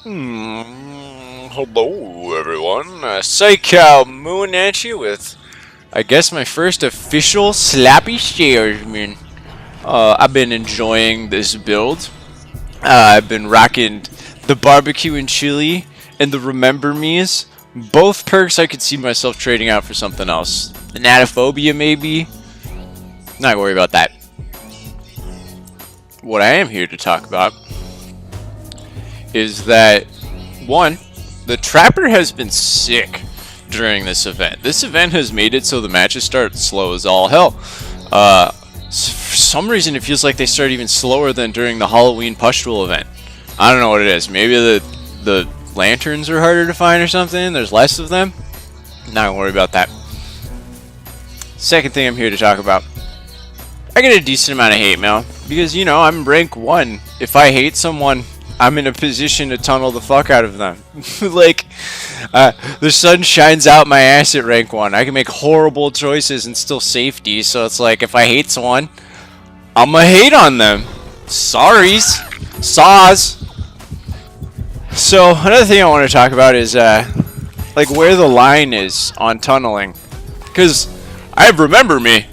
Hello everyone, Psychow Moon at you with, I guess, my first official Slappy Salesman. I've been enjoying this build. I've been rocking the barbecue and chili and the remember me's. Both perks I could see myself trading out for something else. The Natophobia maybe. Not worry about that. What I am here to talk about is that, one, the Trapper has been sick during this event. This event has made it so the matches start slow as all hell. For some reason, it feels like they start even slower than during the Halloween Pustule event. I don't know what it is. Maybe the lanterns are harder to find or something. There's less of them. Not gonna worry about that. Second thing I'm here to talk about. I get a decent amount of hate mail because, you know, I'm rank 1. If I hate someone, I'm in a position to tunnel the fuck out of them. Like, the sun shines out my ass at rank 1. I can make horrible choices and still safety, so it's like, if I hate someone, I'm gonna hate on them. Sorries. Saws. So, another thing I want to talk about is, like, where the line is on tunneling. Because, remember me.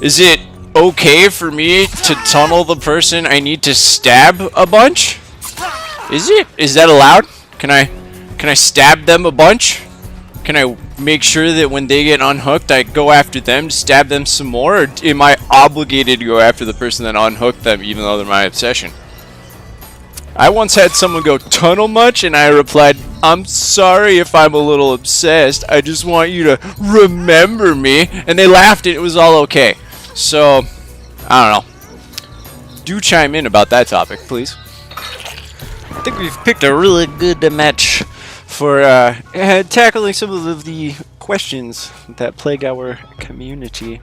Is it okay for me to tunnel the person I need to stab a bunch? Is it? Is that allowed? Can I stab them a bunch? Can I make sure that when they get unhooked, I go after them to stab them some more? Or am I obligated to go after the person that unhooked them, even though they're my obsession? I once had someone go, "Tunnel much?" And I replied, "I'm sorry if I'm a little obsessed. I just want you to remember me." And they laughed and it was all okay. So, I don't know. Do chime in about that topic, please. I think we've picked a really good match for tackling some of the questions that plague our community.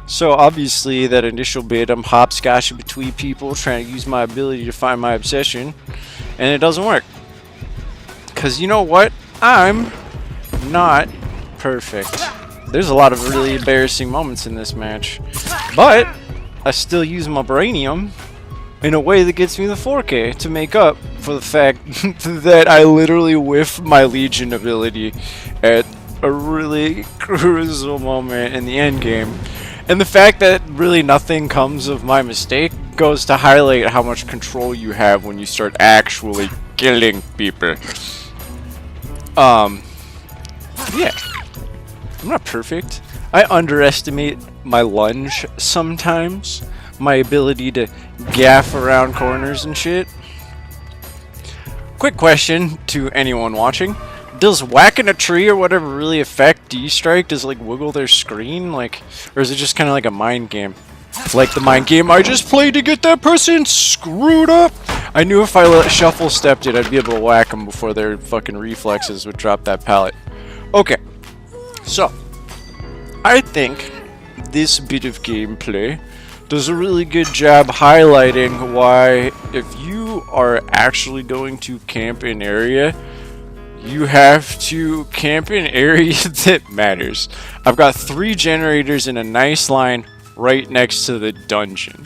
So obviously that initial bit, I'm hopscotching between people trying to use my ability to find my obsession, and it doesn't work. Because you know what? I'm not perfect. There's a lot of really embarrassing moments in this match, but I still use my brainium in a way that gets me the 4K to make up for the fact that I literally whiff my Legion ability at a really crucial moment in the end game. And the fact that really nothing comes of my mistake goes to highlight how much control you have when you start actually killing people. Yeah. I'm not perfect. I underestimate my lunge sometimes. My ability to gaff around corners and shit. Quick question to anyone watching. Does whacking a tree or whatever really affect D-Strike? Does it, like, wiggle their screen? Like, or is it just kind of like a mind game? Like the mind game I just played to get that person screwed up? I knew if I shuffle stepped it, I'd be able to whack them before their fucking reflexes would drop that pallet. Okay. So, I think this bit of gameplay does a really good job highlighting why, if you are actually going to camp an area, you have to camp an area that matters. I've got 3 generators in a nice line right next to the dungeon.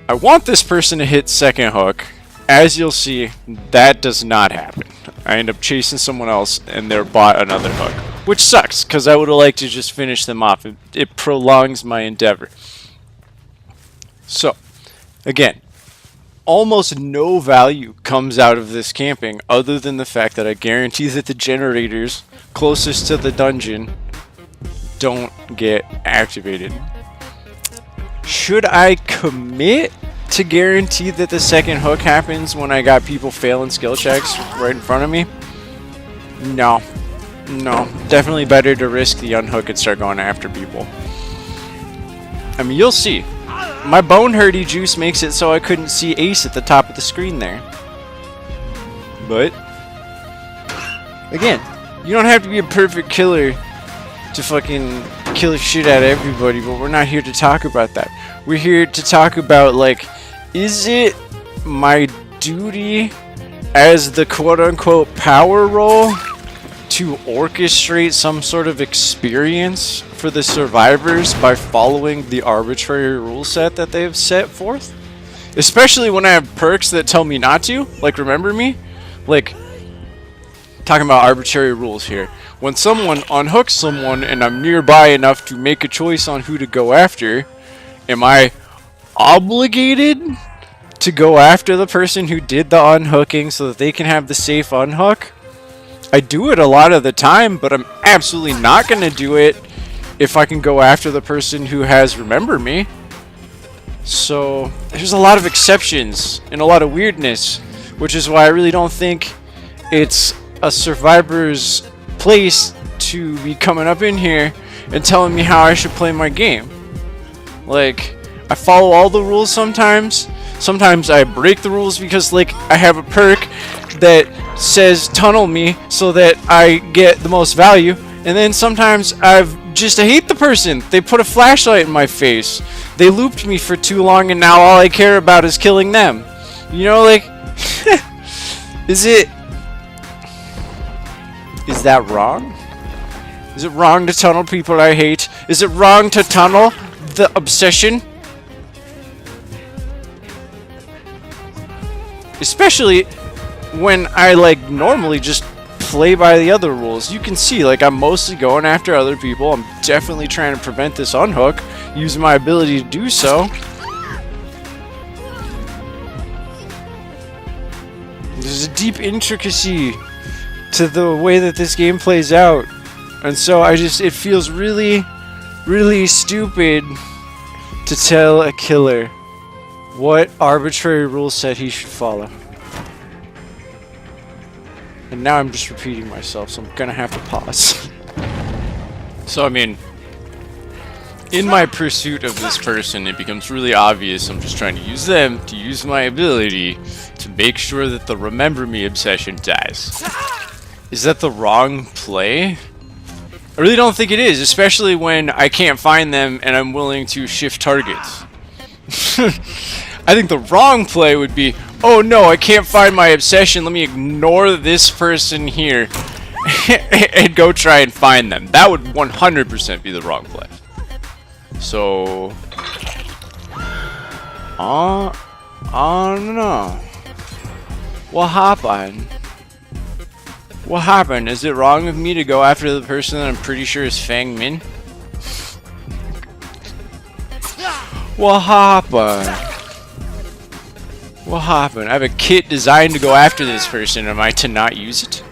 I want this person to hit second hook. As you'll see, that does not happen. I end up chasing someone else and they're bought another hook. Which sucks, because I would have liked to just finish them off. It prolongs my endeavor. So, again, almost no value comes out of this camping other than the fact that I guarantee that the generators closest to the dungeon don't get activated. Should I commit to guarantee that the second hook happens when I got people failing skill checks right in front of me? No. No. Definitely better to risk the unhook and start going after people. I mean, you'll see. My bone hurdy juice makes it so I couldn't see Ace at the top of the screen there. But, again, you don't have to be a perfect killer to fucking kill the shit out of everybody, but we're not here to talk about that. We're here to talk about, like, is it my duty as the quote-unquote power role to orchestrate some sort of experience for the survivors by following the arbitrary rule set that they have set forth? Especially when I have perks that tell me not to, like remember me? Like, talking about arbitrary rules here. When someone unhooks someone and I'm nearby enough to make a choice on who to go after, am I obligated to go after the person who did the unhooking so that they can have the safe unhook? I do it a lot of the time, but I'm absolutely not going to do it if I can go after the person who has remember me. So there's a lot of exceptions and a lot of weirdness, which is why I really don't think it's a survivor's place to be coming up in here and telling me how I should play my game. Like, I follow all the rules sometimes. Sometimes I break the rules because, like, I have a perk that says tunnel me so that I get the most value. And then sometimes I hate the person. They put a flashlight in my face. They looped me for too long and now all I care about is killing them. You know, like, is that wrong? Is it wrong to tunnel people I hate? Is it wrong to tunnel the obsession? Especially when I, like, normally just play by the other rules. You can see, like, I'm mostly going after other people. I'm definitely trying to prevent this unhook, using my ability to do so. There's a deep intricacy to the way that this game plays out. And so it feels really, really stupid to tell a killer what arbitrary rule set he should follow. And now I'm just repeating myself, so I'm gonna have to pause. So, I mean, in my pursuit of this person, it becomes really obvious I'm just trying to use them to use my ability to make sure that the remember me obsession dies. Is that the wrong play? I really don't think it is, especially when I can't find them and I'm willing to shift targets. I think the wrong play would be, oh no, I can't find my obsession, let me ignore this person here and go try and find them. That would 100% be the wrong play. So, I don't know. What happened? What happened? Is it wrong of me to go after the person that I'm pretty sure is Fang Min? What happened? What happened? I have a kit designed to go after this person. Am I to not use it?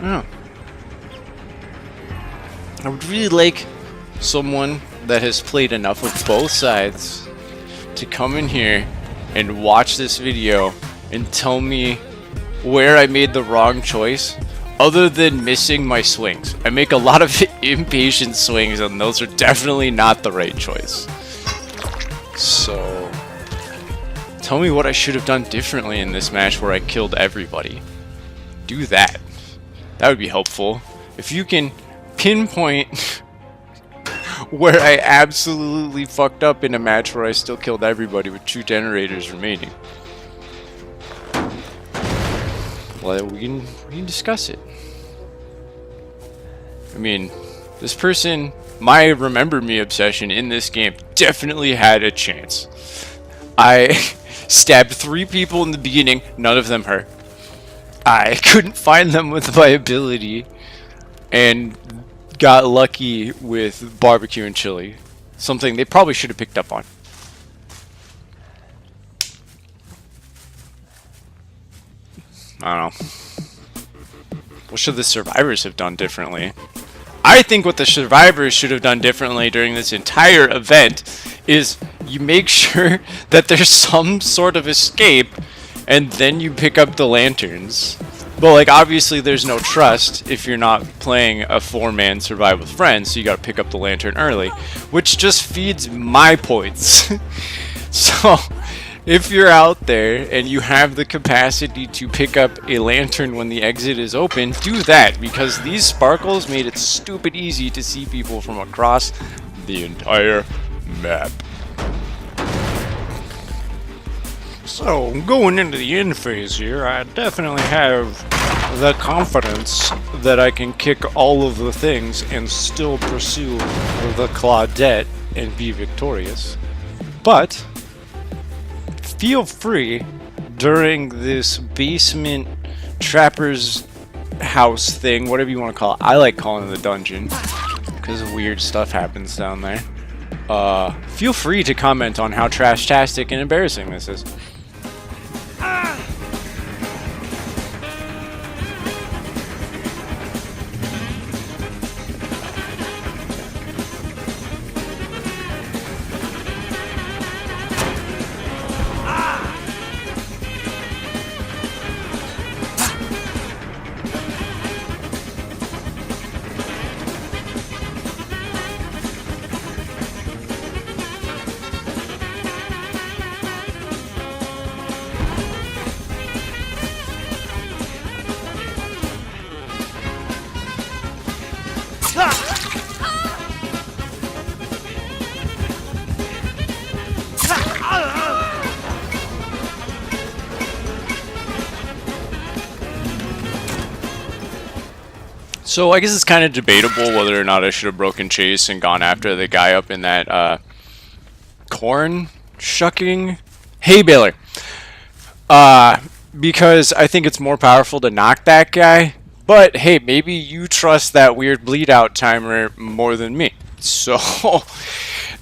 Oh. I would really like someone that has played enough of both sides to come in here and watch this video and tell me where I made the wrong choice, other than missing my swings. I make a lot of impatient swings, and those are definitely not the right choice. So, tell me what I should have done differently in this match where I killed everybody. Do that. That would be helpful. If you can pinpoint where I absolutely fucked up in a match where I still killed everybody with 2 generators remaining. Well, we can discuss it. I mean, this person, my remember me obsession in this game definitely had a chance. I stabbed 3 people in the beginning, none of them hurt. I couldn't find them with my ability, and got lucky with barbecue and chili. Something they probably should have picked up on. I don't know. What should the survivors have done differently? I think what the survivors should have done differently during this entire event is you make sure that there's some sort of escape, and then you pick up the lanterns. But, like, obviously there's no trust if you're not playing a 4-man survive with friends, so you gotta pick up the lantern early, which just feeds my points. So, if you're out there and you have the capacity to pick up a lantern when the exit is open, do that, because these sparkles made it stupid easy to see people from across the entire map. So, going into the end phase here, I definitely have the confidence that I can kick all of the things and still pursue the Claudette and be victorious. But feel free during this basement trapper's house thing, whatever you want to call it. I like calling it the dungeon because weird stuff happens down there. Feel free to comment on how trash-tastic and embarrassing this is. So I guess it's kind of debatable whether or not I should have broken chase and gone after the guy up in that corn shucking hay baler. Because I think it's more powerful to knock that guy. But hey, maybe you trust that weird bleed out timer more than me. So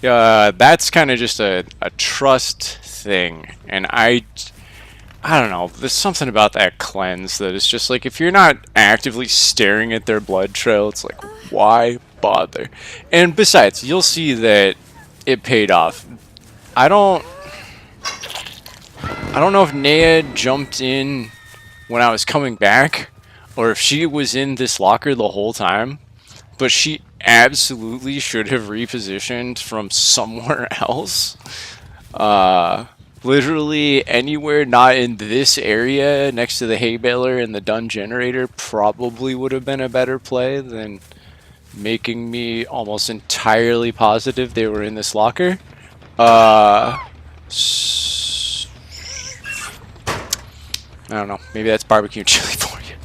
that's kind of just a trust thing. And I don't know, there's something about that cleanse that is just like, if you're not actively staring at their blood trail, it's like, why bother? And besides, you'll see that it paid off. I don't know if Nea jumped in when I was coming back, or if she was in this locker the whole time, but she absolutely should have repositioned from somewhere else. Literally anywhere not in this area next to the hay baler and the dun generator probably would have been a better play than making me almost entirely positive they were in this locker. I don't know. Maybe that's barbecue chili for you.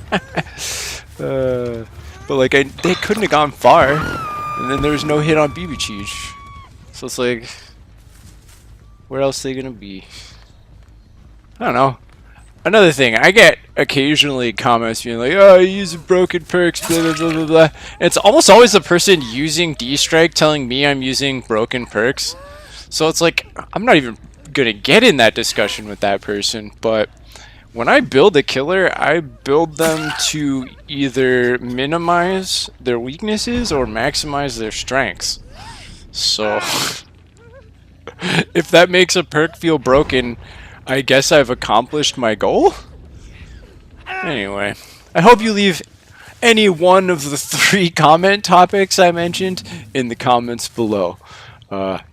But like, they couldn't have gone far, and then there was no hit on BB Cheech. So it's like, where else are they gonna be? I don't know. Another thing, I get occasionally comments being like, "Oh, you use broken perks, blah blah blah blah blah." And it's almost always the person using D-Strike telling me I'm using broken perks. So it's like, I'm not even gonna get in that discussion with that person. But when I build a killer, I build them to either minimize their weaknesses or maximize their strengths. So if that makes a perk feel broken, I guess I've accomplished my goal? Anyway, I hope you leave any one of the 3 comment topics I mentioned in the comments below.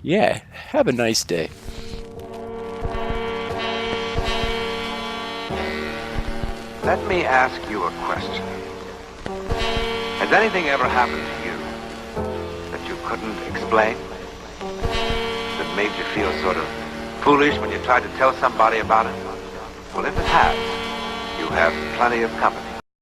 Yeah, have a nice day. Let me ask you a question. Has anything ever happened to you that you couldn't explain? That made you feel sort of foolish when you tried to tell somebody about it? Well, if it has, you have plenty of company.